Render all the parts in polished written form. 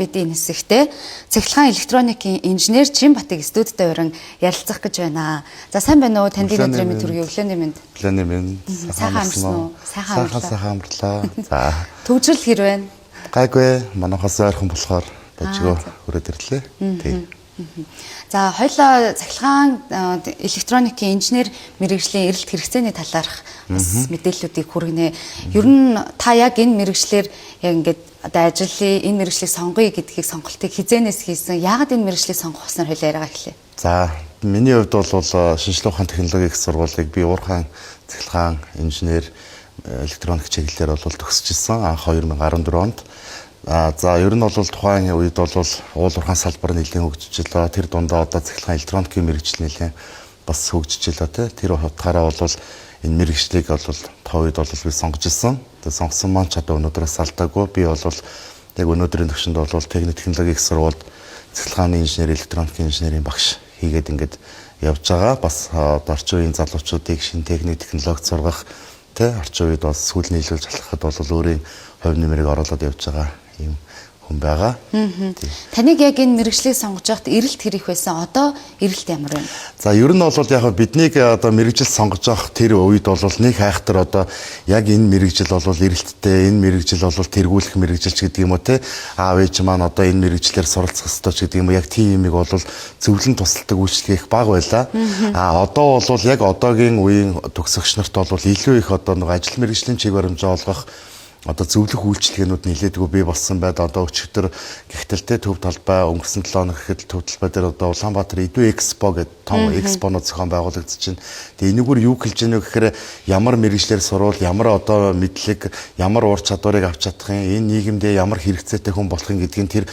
бид энэ хэсэгтээ цахилгаан электроникийн инженер Чинбатыг студид уран ярилцах гэж байна. За сайн байна уу? Танд өнөөдрийн мэд төргийн өглөөний мэд. Өглөөний мэд. Сайхан амарсан уу? Сайхан амарлаа. За. Төвжрэл хэр байна? Гайгүй. Манайхаас ойрхон болохоор дажгүй хүрээд ирлээ. Тийм. За хоёлаа цахилгаан электроникийн инженер мэргэжлийн эрэлт хэрэгцээний талаарх бас мэдээллүүдийг хүргэнэ. Ер нь та яг энэ мэргэжлэр яг ингээд одоо ажлын энэ мэргэжлийг сонгоё гэдгийг сонголтыг хизээнээс хийсэн. Яагаад энэ мэргэжлийг сонгох гэсэн хоёлаа яриагаа эхлэе. За миний хувьд бол шинжлэх ухааны технологийн их сургуулийг би уурхайн цахилгаан инженер электроник чиглэлээр бол төгсөжсэн анх 2014 онд. За ер нь бол тухайн үед бол уулуурхаан салбар нэлийн хөгжиж илээ. Тэр дундаа одоо цахилгаан электроникийн мэргэжил нэлийн бас хөгжиж илээ тий. Тэр утгаараа бол энэ мэргэжлийг бол тав үед бол би сонгож ирсэн. Тэгээ сонгосон маань ч одоо өнөөдрөөс алдаагүй. Би бол яг өнөөдрийн төвшөнд бол техник технологийн их сургуульд цахилгааны инженер электроникийн инженерийн багш хийгээд ингээд явж байгаа. Бас орчин үеийн залуучуудыг шинэ техник технологид сургах тий орчин үед бас сүүл нийлүүлж алхахад бол өөрийн хувь нэмрийг оруулаад явж байгаа юм хүн байгаа. Таныг яг энэ мэргэжлийг сонгож байхад эрэлт хэрэг байсан. Одоо эрэлт ямар вэ? За ер нь бол яг биднийг одоо мэргэжил сонгож авах тэр үед бол нэг хайхтар одоо яг энэ мэргэжил бол эрэлттэй, энэ мэргэжил бол тэргүүлэх мэргэжилч гэдэг юм уу те. Аав ээж маань одоо энэ мэргэжлэр суралцах ёстой ч гэдэг юм уу. Яг тийм юмыг бол зөвлөн тусалдаг үйлчлэг их бага байлаа. Одоо бол яг одоогийн үеийн төгсөгч нарт бол илүү их одоо нэг ажил мэргэжлийн чиг баримжаа олгох одоо зөвлөх үйлчлэгээнүүд нэлээдгүй бий болсон байд. Одоо өчигдөр гихтэлтэй төв талбай өнгөрсөн 7 хоног гэхэд төв талбай дээр одоо Улаанбаатар Идэв Экспо гэдэг том экспонууд зохион байгуулагдчихэв. Тэгээ энэгээр юу хэлж ийнө гэхээр ямар мэргэжлэр сурвал ямар одоо мэдлэг, ямар ур чадварыг авч чадах юм, энэ нийгэмдээ ямар хэрэгцээтэй хүн болох юм гэдгийг тэр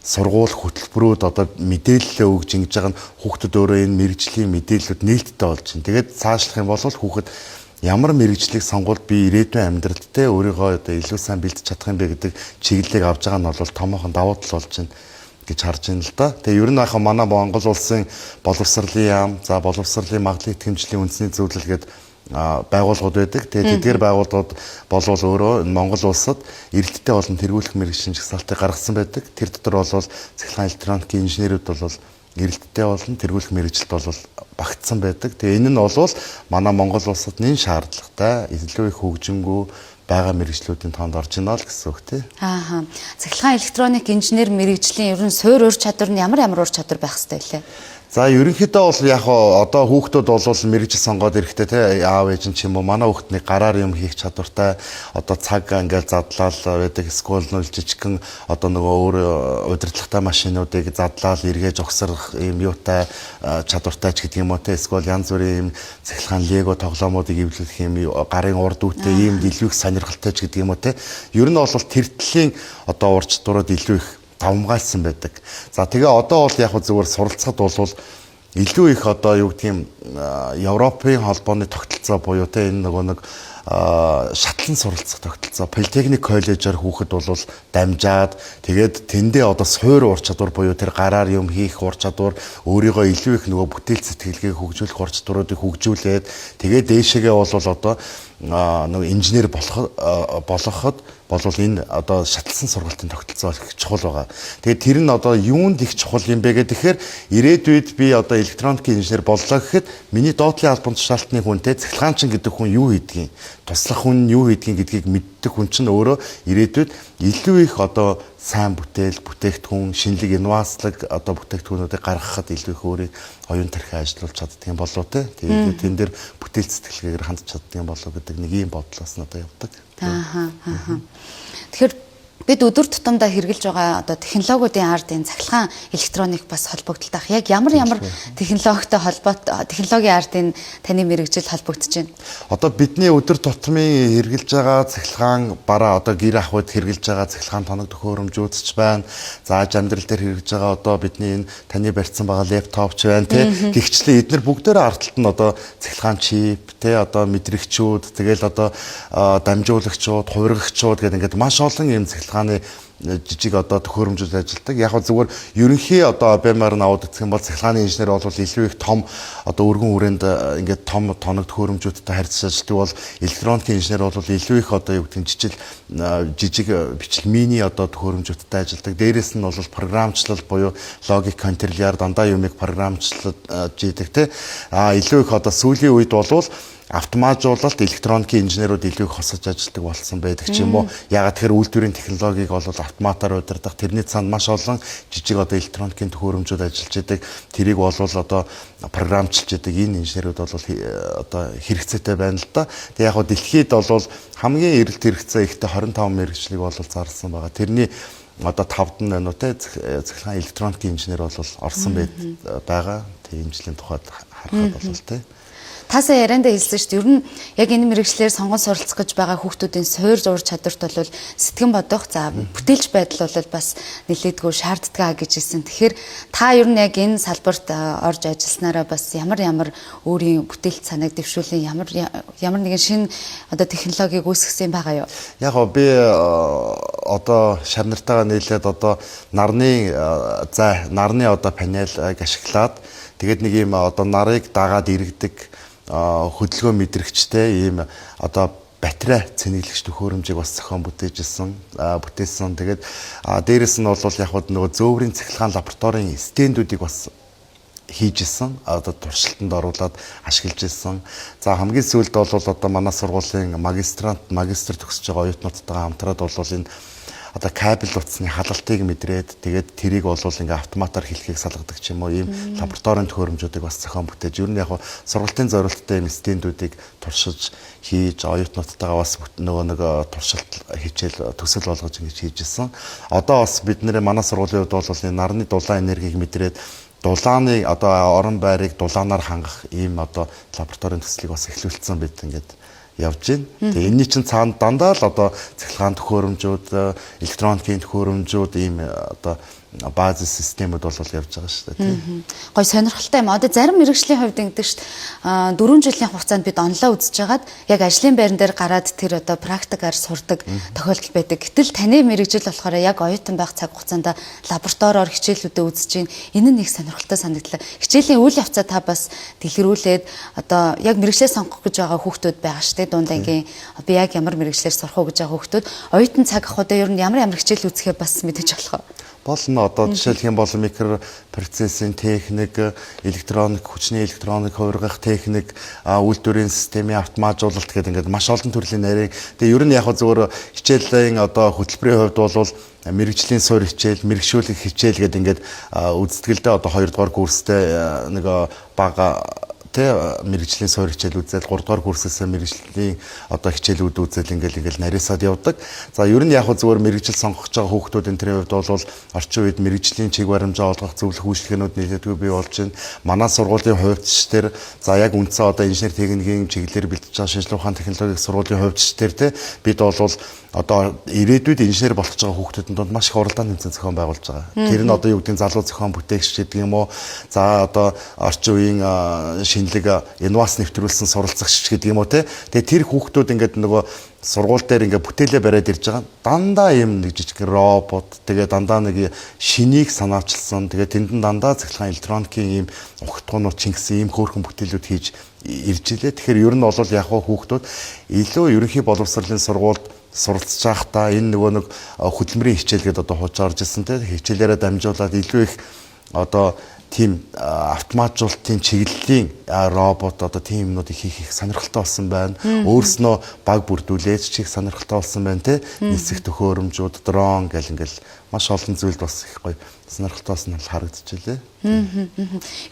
сургууль хөтөлбөрүүд одоо мэдээлэл өгж ингэж байгаа нь хүүхдүүд өөрөө энэ мэргэжлийн мэдээлэлд нээлттэй болж байна. Тэгээд цаашлах юм бол хүүхэд ямар мэргэжлийг сонгуульд би ирээдүйн амьдралд те өөрийгөө одоо илүү сайн бэлдэж чадах юм бэ гэдэг чиглэлийг авч байгаа нь бол томоохон давуу тал болж байна гэж харж байна л да. Тэгээ ер нь ахаа манай Монгол улсын боловсролын яам, за боловсролын магадлал итгэмжлийн үндэсний зөвлөл гэдэг байгууллагууд байдаг. Тэгээ тэдгээр байгууллагууд болвол өөрөө Монгол улсад эрэлттэй болон тэргүүлэх мэргэжлийн жагсаалтыг гаргасан байдаг. Тэр дотор бол цахилгаан электроникийн инженерүүд бол эрэлттэй болон тэргүүлэх мэргэжилд бол багтсан байдаг. Тэгээ энэ нь бол манай Монгол улсад нэн шаардлагатай илүү их хөгжингүү байгаа мэргэжлүүдийн тоонд орж ийнэ л гэсэн үг тий. Цахилгаан электроник инженер мэргэжлийн ер нь суур ур чадвар нь ямар ур чадвар байх ёстой вэ? За ерөнхийдөө бол яг одоо хүүхдүүд бол мэргэжил сонгоод ирэхдээ те аав ээж ч юм уу манай хүүхдний гараар юм хийх чадвартай одоо цаг ингээл задлал байдаг скул нь жижигхэн одоо нөгөө өөр удирдлагатай машинуудыг задлал эргээж огсрох юм юутай чадвартай ч гэдэг юм уу те скул янз бүрийн юм цахилгаан лего тоглоомуудыг эвлүүлэх юм гарын урд үүтэй ийм илүү их сонирхолтой ч гэдэг юм уу те ер нь бол тэртлийн одоо ур чадварууд илүү их давмгайлсан байдаг. За тэгээ одоо бол яг зөвхөн суралцахад бол илүү их одоо юу гэх юм Европын холбооны тогтолцоо буюу те энэ нөгөө нэг шатлан суралцах тогтолцоо политехник коллежээр хүүхэд бол дамжаад тэгээд тэндээ одоо суур ур чадвар буюу тэр гараар юм хийх ур чадвар өөрийгөө илүү их нөгөө бүтээл сэтгэлгээ хөгжүүлэх ур чадваруудыг хөгжүүлээд тэгээд дээшээгээ бол одоо нөгөө инженер болоход энэ одоо шатлсан сургалтын тогтолцоо их чухал байгаа. Тэгээд тэр нь одоо юунд их чухал юм бэ гэхээр ирээдүйд би одоо электроникийн инженер боллоо гэхэд миний доотлын албан тушаалтны хүнтэй цахилгаанчин гэдэг хүн юу хийдгийг, туслах хүн юу хийдгийг гэдгийг мэддэг хүн чинь өөрөө ирээдүйд илүү их одоо сайн бүтээл, бүтээгдэхүүн, шинэлэг инновацлог одоо бүтээгдэхүүнүүдийг гаргахад илүү их өөрийг оюун тархи ажиллуулж чаддаг юм болоо те. Тэгээд тэн дээр бүтээл сэтгэлгээгээр хандж чаддаг юм болоо гэдэг нэг ийм бодлоос нь одоо явдаг. Тэгэхээр бид өдөр тутамдаа хэрэгжилж байгаа одоо технологиудын ард энэ цахилгаан электроник бас холбогдолтой. Яг ямар технологитой технологийн ард энэ таны мэргэжил холбогдож байна? Одоо бидний өдөр тутмын хэрэгжилж байгаа цахилгаан бараа одоо гэр ахуйд хэрэгжилж байгаа цахилгаан тоног төхөөрөмж үзэж байна. За аж амьдрал дээр хэрэгжилж байгаа одоо бидний энэ таны барьсан байгаа лэптоп ч байна тий. Гэхдээ эдгээр бүгдээрээ арталт нь одоо цахилгаан чип тий одоо мэдрэгчүүд тэгэл одоо дамжуулагчууд, хувиргагчууд гэдэг ингээд маш олон юм цахилгааны жижиг одоо төхөөрөмжүүд ажилладаг. Яг нь зүгээр ерөнхий одоо ОБМ-аар наваад үзэх юм бол цахилгааны инженер бол илүү их том одоо өргөн хүрээнд ингээд том тоног төхөөрөмжүүдтэй харьцаж ажилладаг бол электроникийн инженер бол илүү их одоо юу гэдэг жижиг бичил мини одоо төхөөрөмжүүдтэй ажилладаг. Дээрээс нь бол програмчлал буюу логик контроллер дандаа юмыг програмчлаж идэг те. Илүү их одоо сүүлийн үед болвол автоматжуулалт электроникийн инженерүүд илүү их хосож ажилладаг болсон байдаг ч юм уу. Ягаад тэгэхээр үйлдвэрийн технологиг бол автоматаар удирдах тэрний цаанд маш олон жижиг одоо электроникийн төхөөрөмжүүд ажиллаж идэг. Тэрийг бол одоо програмчилж идэг энэ инженерүүд бол одоо хэрэгцээтэй байна л да. Тэгээ яг хөө дэлхийд бол хамгийн эрэлт хэрэгцээ ихтэй 25 мэргэжлийг бол зарласан байгаа. Тэрний одоо 5-д нь байна уу те цахилгаан электроникийн инженер бол орсон байгаа. Тэгээ энэ жилийн тухайд харахад бол те. Тасаа яриандаа хэлсэн шүү дээ. Ер нь яг энэ мэргэжлэр сонгон суралцах гэж байгаа хүүхдүүдийн суур зур чадварт бол сэтгэн бодох, за бүтээлч байдал бол бас нэлээдгүй шаарддаг гэж хэлсэн. Тэгэхээр та ер нь яг энэ салбарт орж ажилласнараа бас ямар өөрийн бүтээлч санааг дэвшүүлэн ямар нэгэн шинэ одоо технологиг үүсгэсэн байгаа юу? Яг гоо би одоо шавнартайгаа нийлээд одоо нарны одоо панел ашиглаад тэгээд нэг юм одоо нарыг дагаад иргэдэг хөдөлгөөн мэдрэгчтэй ийм одоо батарей цэнэглэгч төхөөрөмжийг бас зохион бүтээсэн. Тэгээд дээрэс нь бол яг нөгөө зөөврийн цахилгаан лабораторийн стендүүдийг бас хийж исэн. Одоо туршилтанд оруулаад ашиглаж исэн. За хамгийн сүүлд бол одоо манай сургуулийн магистр төгсөж байгаа оюутнуудтайгаа хамтраад бол энэ одоо кабель утасны халалтыг мэдрээд тэгээд тэрийг бол ингээ автоматар хэлхийг салгадаг ч юм уу ийм лабораторийн төхөөрөмжүүдийг бас зохион бүтээж. Ер нь яг сургалтын зорилттой ийм стендүүдийг туршиж хийж оюутнуудтайгаа бас нөгөө туршилт хичээл төсөл болгож ингэж хийж исэн. Одоо бас бидний манай сургуулийн хувьд бол энэ нарны дулаан энергийг мэдрээд дулааны одоо орон байрыг дулаанаар хангах ийм одоо лабораторийн төслийг бас эхлүүлсэн байт ингээд явж байна. Тэгээ энэний чинь цаана дандаа л одоо цахилгаан төхөөрөмжүүд, электроникийн төхөөрөмжүүд ийм одоо базис системүүд бол явж байгаа шүү дээ тийм. Гой сонирхолтой юм. Одоо зарим мэргэжлийн хувьд ингэдэг шүү дээ. 4 жилийн хугацаанд бид онлоо үзэж хагаад яг ажлын байран дээр гараад тэр одоо практикаар сурдаг тохиолдол байдаг. Гэтэл таны мэргэжил болохоор яг оюутан байх цаг хугацаанд лабораториор хичээлүүдэд үзэж гин. Энэ нь их сонирхолтой санагдлаа. Хичээлийн үйл явцаа та бас дэлгэрүүлээд одоо яг мэргэжлээ сонгох гэж байгаа хүүхдүүд байгаа шүү дээ. Дундаагийн би яг ямар мэргэжлээр сурах уу гэж байгаа хүүхдүүд оюутан цаг ахуйдаа ер нь ямар хичээл үзэхээ бас мэдэж болох уу? Болно одоо жишээлх юм бол микропроцессing техник, хүчний электроник хувиргах техник, үйлдвэрийн системийн автоматжуулалт гэдэг ингээд маш олон төрлийн нарийн. Тэгээ ер нь яг зөвөр хичээлийн одоо хөтөлбөрийн хувьд бол мэрэгжлийн суурь хичээл, мэрэгшүүлэх хичээл гэдэг ингээд үздэг л дээ одоо 2 дугаар курстэй нэг бага мэрэгжлийн суурь хичээл үзэл 3 дугаар курсээс мэрэгжлийн одоо хичээлүүд үзэл ингээл нарийсаад явдаг. За ер нь яг зөвөр мэрэгжил сонгож байгаа хүүхдүүд энэ төрлийн хувьд бол орчин үед мэрэгжлийн чиг баримжаа олгох зөвлөх үйлчлэгээнүүд нэлээдгүй бий болж байна. Манай сургуулийн хувьдчдэр за яг үндсэн одоо инженер техникийн чиглэлээр бэлдэж байгаа шинжилгээ ухааны технологийн сургуулийн хувьдчдэр бид бол одоо ирээдүйд инженер болох байгаа хүүхдүүдийн донд маш их уралдаан тэмцээн зохион байгуулж байгаа. Тэр нь одоо юу гэдэг нь залуу зохион бүтээгч гэдэг юм уу? За одоо орчин үеийн шинэлэг инновац нэвтрүүлсэн суралцагч гэдэг юм уу те. Тэгээ тэр хүүхдүүд ингээд нөгөө сургууль дээр ингээд бүтээлээ бариад ирж байгаа. Дандаа юм нэг жижиг робот тэгээ дандаа нэг шинийг санаачилсан. Тэгээ тэнд дандаа цахилгаан электроникийн ийм ухтгуунууд чингсэн ийм хөөрхөн бүтээлүүд хийж ирж илээ. Тэгэхээр ер нь бол яг хүүхдүүд илүү ерөнхий боловсролын сургуульд суралцж байхдаа энэ нөгөө нэг хөдөлмөрийн хичээл гэдэг одоо хууч орж ирсэн те хичээлээрээ дамжуулаад илүү их одоо тийм автоматжуулалтын чиглэлийн робот одоо тийм юмнуудыг хийх их сонирхолтой болсон байна. Өөрснөө баг бүрдүүлээд чих сонирхолтой болсон байна те нисэх төхөөрөмжүүд дрон гэл ингээл маш олон зүйлд бас их гоё сонирхолтойс нь харагдчихжээ.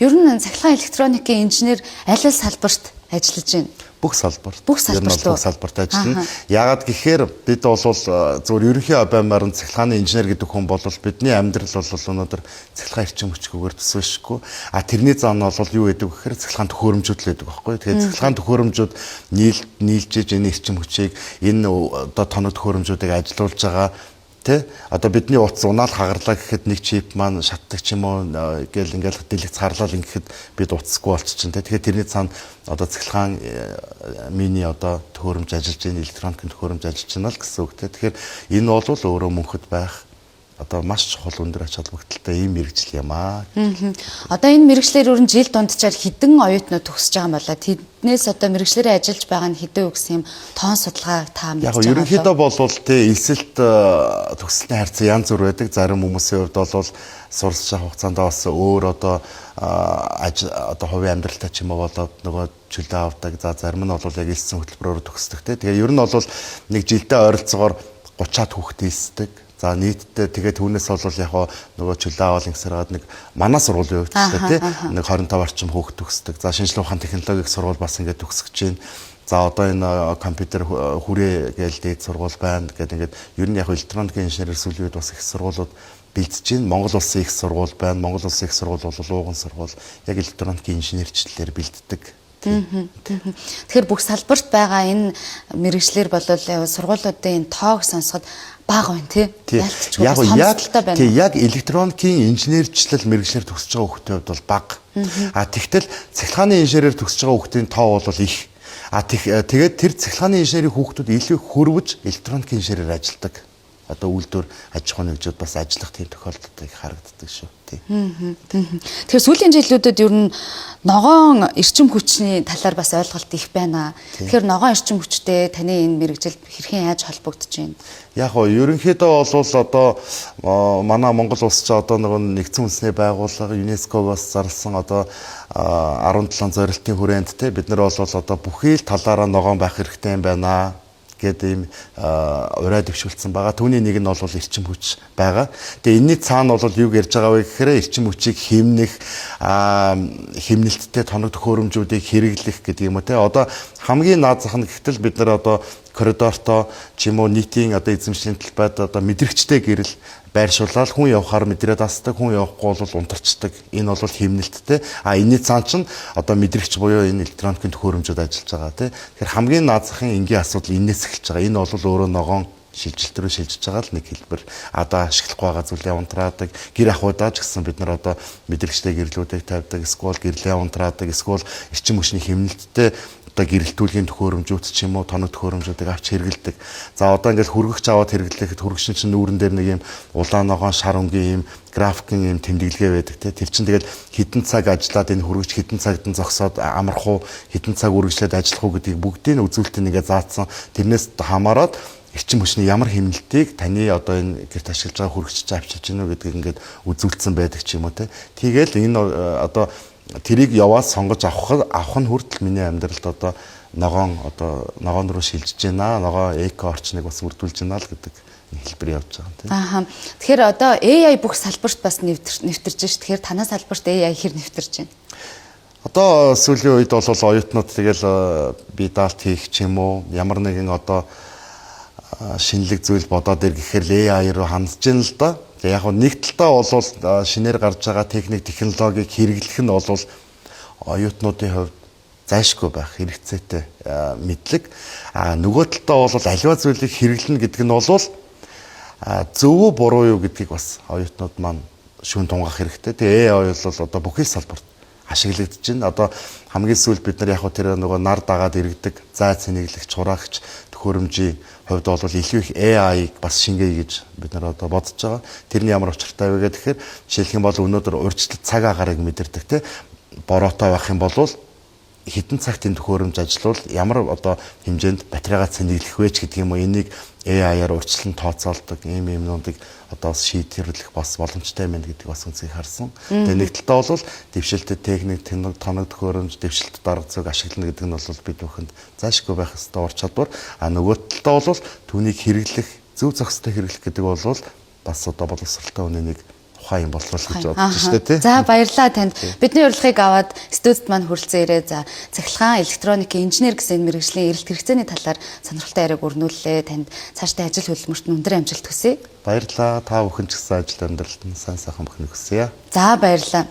Ер нь цахилгаан электроникийн инженер аль салбарт ажиллаж байна? Бүх салбарт. Бүх салбарт ажиллана. Яагаад гэхээр бид бол зөвхөн ерөнхий ОБМ-аар цахилгааны инженер гэдэг хүн бол бидний амьдрал бол өнөөдөр цахилгаан эрчим хүчгүйгээр төсөөлшгүй. Тэрний зам нь бол юу гэдэг вэ гэхээр цахилгаан төхөөрөмжүүд л байдаг байхгүй. Тэгэхээр цахилгаан төхөөрөмжүүд нийлжиж энэ эрчим хүчийг энэ одоо тоног төхөөрөмжүүдийг ажилуулж байгаа. Одоо бидний утас унаал хагарлаа гэхэд нэг чип маань шатдаг ч юм уу гэл ингээл дэлгэц харлал ингэхэд бид утасгүй болчихно те. Тэгэхээр тэрний цаана одоо цахилгаан мини одоо төхөөрөмж ажиллаж байна, электроникийн төхөөрөмж ажиллаж байна л гэсэн үг те. Тэгэхээр энэ бол өөрөө мөнхөд байх одоо маш чухал өндөр ач холбогдолтой ийм мэрэгжил юм аа. Одоо энэ мэрэгчлэр өрн жил дунджаар хэдэн оюутнууд төгсөж байгаа юм болоо тэднээс одоо мэрэгчлэрээ ажиллаж байгаа нь хэдэн үгс юм тоон судалгаа та мэдж Яг байгаа ерөнхийдөө болвол тий элсэлт төгсөлтний харьцаа янз бүр байдаг. Зарим хүмүүсийн хувьд бол суралцж авах хугацаанд бас өөр одоо хувийн амьдралтай ч юм уу болоод нөгөө чөлөө авдаг. За зарим нь бол яг элсэн хөтөлбөрөөр төгсдөг тий. Тэгээ ер нь бол нэг жилдээ ойролцоогоор 30-аад хүүхдээ эсдэг. За нийтдээ тэгээд түүнээс бол яг нөгөө чөлөө авал ингэсэрээд нэг манай сургуулийн хувьд ч тий нэг 25 орчим хүүхд төгсдөг. За шинжлэх ухааны технологийн сургууль бас ингээд төгсөж байна. За одоо энэ компьютер хүрээ гээл дээд сургууль байна гэдэг ингээд ер нь яг электроникийн инженерийн сүлжээд бас их сургуулиуд бэлдэж байна. Монгол улсын их сургууль байна. Монгол улсын их сургууль бол ууган сургууль яг электроникийн инженерчлэлээр бэлддэг. Тэгэхээр бүх салбарт байгаа энэ мэрэгчлэр бол сургуулиудын энэ тоог сонсоход бага байна тий. Яг электроникийн инженерчлэл мэрэгчлэр төгсөж байгаа хүүхдийн хувьд бол бага. Тэгтэл цахилгааны инженерээр төгсөж байгаа хүүхдийн тоо бол их. Тэгээд тэр цахилгааны инженерийн хүүхдүүд илүү хөрвж электроникийн инженерээр ажилладаг. Одоо үйлдвэр аж ахуйн нэгжүүд бас ажиллах тийм тохиолдол их харагддаг шүү. Тэгэхээр сүүлийн жилүүдэд ер нь ногоон эрчим хүчний талаар бас ойлголт их байна. Тэгэхээр ногоон эрчим хүчтэй таны энэ мэрэгжил хэрхэн яаж холбогдож байна? Яг гоо ерөнхийдөө бол одоо манай Монгол улс ч одоо нэгдсэн үндэсний байгууллага ЮНЕСКО-гоос зарласан одоо 17 зорилтын хүрээнд те бид нар бол одоо бүхий л талаараа ногоон байх хэрэгтэй юм байна гэдэг ийм ураа дэвшүүлсэн байгаа. Түүний нэг нь бол эрчим хүч байгаа. Тэгээ энэний цаана бол юу ярьж байгаа вэ гэхээр эрчим хүчийг хэмнэх, хэмнэлттэй тоног төхөөрөмжүүдийг хэрэглэх гэдэг юм уу те. Одоо хамгийн наад зах нь гэтэл бид нар одоо коридорто ч юм уу нийтийн одоо эзэмшлийн талбайд одоо мэдрэгчтэй гэрэл байршуулаад хүн явахаар мэдрээд асдаг, хүн явахгүй бол унтарчдаг. Энэ бол хэмнэлттэй. Энэний цаан чинь одоо мэдрэгч буюу энэ электроникийн төхөөрөмжүүд ажиллаж байгаа тий. Тэгэхээр хамгийн наад захын энгийн асуудал энэс эхэлж байгаа. Энэ бол өөрөө ногоон шилжилт рүү шилжиж байгаа л нэг хэлбэр. Одоо ашиглахгүй байгаа зүйлээ унтраадаг. Гэр ахуйдаа ч гэсэн бид нар одоо мэдрэгчтэй гэрлүүдийг тавьдаг, эсвэл гэрлээ унтраадаг, эсвэл эрчим хүчний хэмнэлттэй одоо гэрэлтүүлгийн төхөөрөмжүүд ч юм уу тоног төхөөрөмжүүдийг авч хэрэгэлдэг. За одоо ингээд хүргэгч аваад хэрэглэхэд хүргэгч чинь нүүрэн дээр нэг юм улаан ногоон шар өнгийн юм графикийн юм тэмдэглэгээ байдаг те. Тэр чинь тэгэл хідэн цаг ажиллаад энэ хүргэгч хідэн цагт нь зогсоод амрах уу, хідэн цаг үргэлжлээд ажиллах уу гэдгийг бүгдийг үзүүлэлтийг нэгээ заасан. Тэрнээс хамаарат эрчим хүчний ямар хэмнэлтийг таны одоо энэ гэрт ашиглаж байгаа хүргэгч авчиж гинэ гэдгийг ингээд үзүүлсэн байдаг ч юм уу те. Тэгэл энэ одоо тэрийг яваад сонгож авах нь хүртэл миний амьдралд одоо ногоон руу шилжиж байна. Ногоон эко орчныг бас үрдүүлж байна л гэдэг хэлбэр явж байгаа тийм. Тэгэхээр одоо AI бүх салбарт бас нэвтэрж ш. Тэгэхээр танай салбарт AI хэр нэвтэрж байна? Одоо сүүлийн үед бол оюутнууд тэгэл би даалт хийх ч юм уу ямар нэгэн одоо шинэлэг зүйл бодоод ир гэхээр AI руу хандж байна л да. Яг нэг талтаа бол шинээр гарч байгаа техник технологиг хэрэглэх нь бол оюутнуудын хувьд зайшгүй байх хэрэгцээтэй мэдлэг. Нөгөө талтаа бол аливаа зүйлийг хэрэглэнэ гэдэг нь бол зөв үү буруу юу гэдгийг бас оюутнууд маань шүүн тунгаах хэрэгтэй. Тэгээ AI бол одоо бүхий салбарт ашиглагдаж байна. Одоо хамгийн сүүлд бид нар яг тэр нөгөө нар дагаад иргэдэг зайц нэглэгч, хураагч төхөөрөмжийн хувьд бол илүү их AI-г бас шингээе гэж бид нар одоо бодож байгаа. Тэрний ямар учиртай вэ гэхээр жишээлх юм бол өнөөдөр урьдчилан цаг агарыг мэдэрдэг те бороотой байх юм бол хэдэн цагт энэ төхөөрөмж ажиллавал ямар одоо хэмжээнд батарейгаа цэнэглэх вэ гэдэг юм уу энийг AI-аар урьдчилан тооцоолдог ийм юмнуудыг одоо шийдвэрлэх бас боломжтой байна гэдгийг бас үнсийг харсан. Тэгээ нэг талдаа бол дэвшилтэд техник, тоног төхөөрөмж, дэвшилтэд дарга зүг ашиглана гэдэг нь бол бид бүхэнд заашгүй байх ёстой ур чадвар. Нөгөө талдаа бол түүнийг хэрэглэх, зөв зохистой хэрэглэх гэдэг бол бас одоо боловсралтай хүний нэг тухайн юм болов гэж бодож байна шүү дээ. За баярлалаа танд. Бидний урилгыг аваад студид маань хүрэлцэн ирээ. За цахилгаан электроникийн инженер гэсэн мэргэжлийн эрэлт хэрэгцээний талаар сонирхолтой яриаг өрнүүллээ. Танд цаашдаа ажил хөдөлмөрт өндөр амжилт хүсье. Баярлалаа. Та бүхэн ч гэсэн ажил амьдралд нь сайн сайхан бүхнийг хүсье. За баярлалаа.